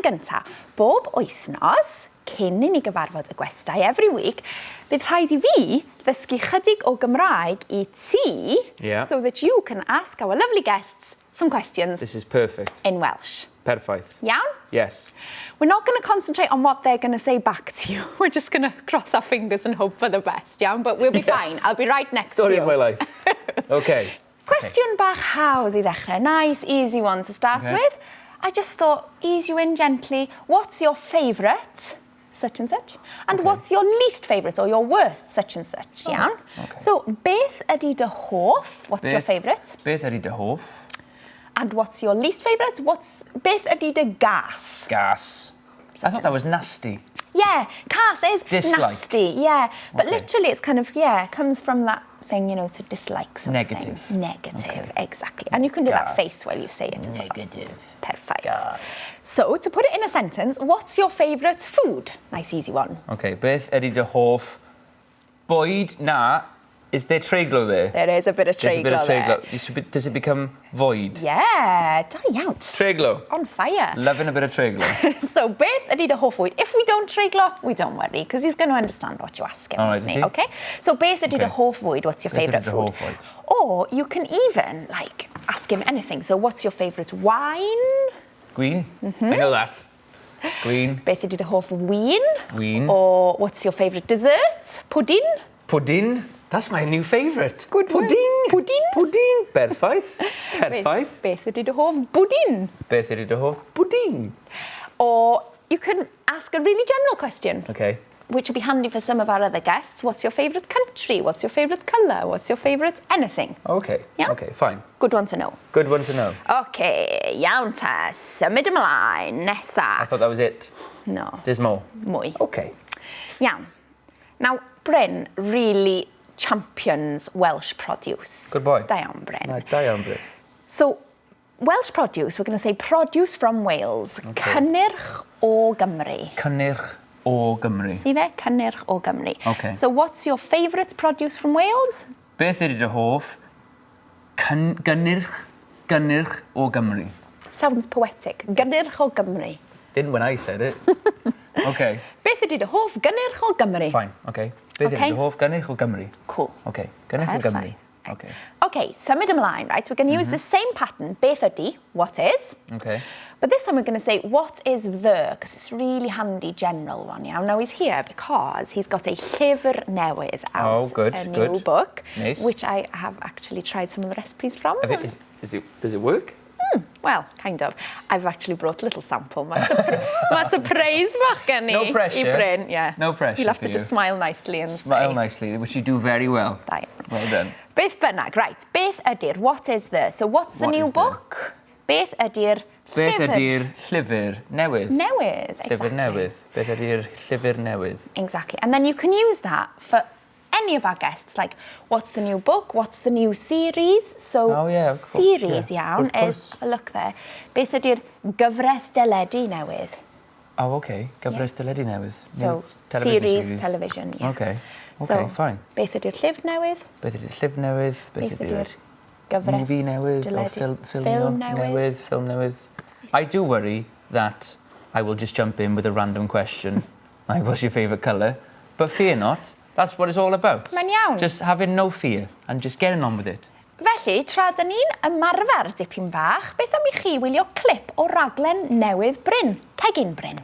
gyntaf, bob wythnos, cyn i ni gyfarfod y gwestai every week, bydd rhaid I fi ddysgu chydig o Gymraeg I ti so that you can ask our lovely guests some questions. This is perfect. In Welsh. Perffaith. Iawn? Yes. We're not going to concentrate on what they're going to say back to you. We're just going to cross our fingers and hope for the best, iawn? But we'll be fine. I'll be right next to you. Story of my life. Okay. Question bach hawdd I ddechrau. Nice, easy one to start with. I just thought, ease you in gently. What's your favourite? Such and such. And what's your least favourite or your worst such and such, iawn? Okay. So, beth ydy dy hoff? What's your favourite? Beth ydy dy hoff? And what's your least favourite? Beth ydy dy gas? Gas. I thought that was nasty. Yeah, gas is Dislike. nasty, yeah. But literally it's kind of, comes from that thing, to dislike something. Negative. Negative, exactly. And you can do that face while you say it as well. Negative. Perfect. Gas. So, to put it in a sentence, what's your favourite food? Nice, easy one. Okay, beth ydy dy hoff? Bwyd na. Is there treiglo there? There is a bit of treiglo there. Does it become void? Yeah, da iawn. Treiglo. On fire. Loving a bit of treiglo. So, beth ydy dy hoff fwyd? If we don't treiglo, we don't worry, because he's going to understand what you ask him. All right, Okay? So, beth ydy dy hoff fwyd? What's your favourite food? Or you can even, ask him anything. So, what's your favourite wine? Gwyn. I know that. Gwyn. Beth ydy dy hoff wyn? Wyn. Or what's your favourite dessert? Pudding? Pudding. That's my new favourite. Good one. Pudding. Pudding. Pudding. Perffaith. Perffaith. Beth ydy dy hoff bwdin? Beth ydy dy hoff pudding? Or you can ask a really general question. Okay. Which would be handy for some of our other guests. What's your favourite country? What's your favourite colour? What's your favourite anything? Okay. Yeah? Okay, fine. Good one to know. Good one to know. Okay, iawn ta. Symud ymlaen. Nesa. I thought that was it. No. There's more. Mwy. Okay. Iawn. Now, Bryn really champions Welsh produce. Good boy. Da iawn, Bryn. Right, da iawn, Bryn. So, Welsh produce, we're going to say produce from Wales. Okay. Gynnyrch o Gymru. Gynnyrch o Gymru. See there? Gynnyrch o Gymru. Okay. So, what's your favourite produce from Wales? Beth ydy dy hoff? Gynnyrch o Gymru. Sounds poetic. Gynnyrch o Gymru. Didn't when I said it. Okay. Beth ydy dy hoff gynnyrch o Gymru? Fine, okay. Beth ydy dy hoff gynnyrch o Gymru? Cool. Okay, gynnyrch o Gymru. Okay. Okay, symud ymlaen, right? So we're going to use the same pattern. Beth ydy, what is. Okay. But this time we're going to say, what is the? Because it's a really handy general one, yeah? Now he's here because he's got a llyfr newydd out. A new book. Nice. Which I have actually tried some of the recipes from. Does it work? Well, kind of. I've actually brought a little sample. My surprise bach gen I. No pressure. I Bryn, yeah. No pressure. You'll have to just smile nicely and Smile say. nicely, which you do very well. Da. Well done. Beth bynnag, right. Beth ydy'r, what is the? So what's the new book? Beth ydy'r Beth ydy'r llyfr newydd? Newydd, exactly. Llyfr newydd. Beth ydy'r llyfr newydd? Exactly. And then you can use that for any of our guests, like what's the new book, what's the new series. So series iawn is, look there, beth ydy'r gyfres deledu newydd. Oh, okay. Gyfres deledu newydd. So series, television, yeah. Okay. Okay, so, fine. Beth ydy'r llyfr newydd. Beth ydy'r llyfr newydd. Beth ydy'r gyfres movie newydd. Ffilm newydd. I do worry that I will just jump in with a random question. Like, what's your favourite colour? But fear not. That's what it's all about. Mae'n iawn. Just having no fear and just getting on with it. Felly, tra dyn ni'n ymarfer dipyn bach, beth am I chi wylio clip o raglen newydd Bryn? Cegin Bryn.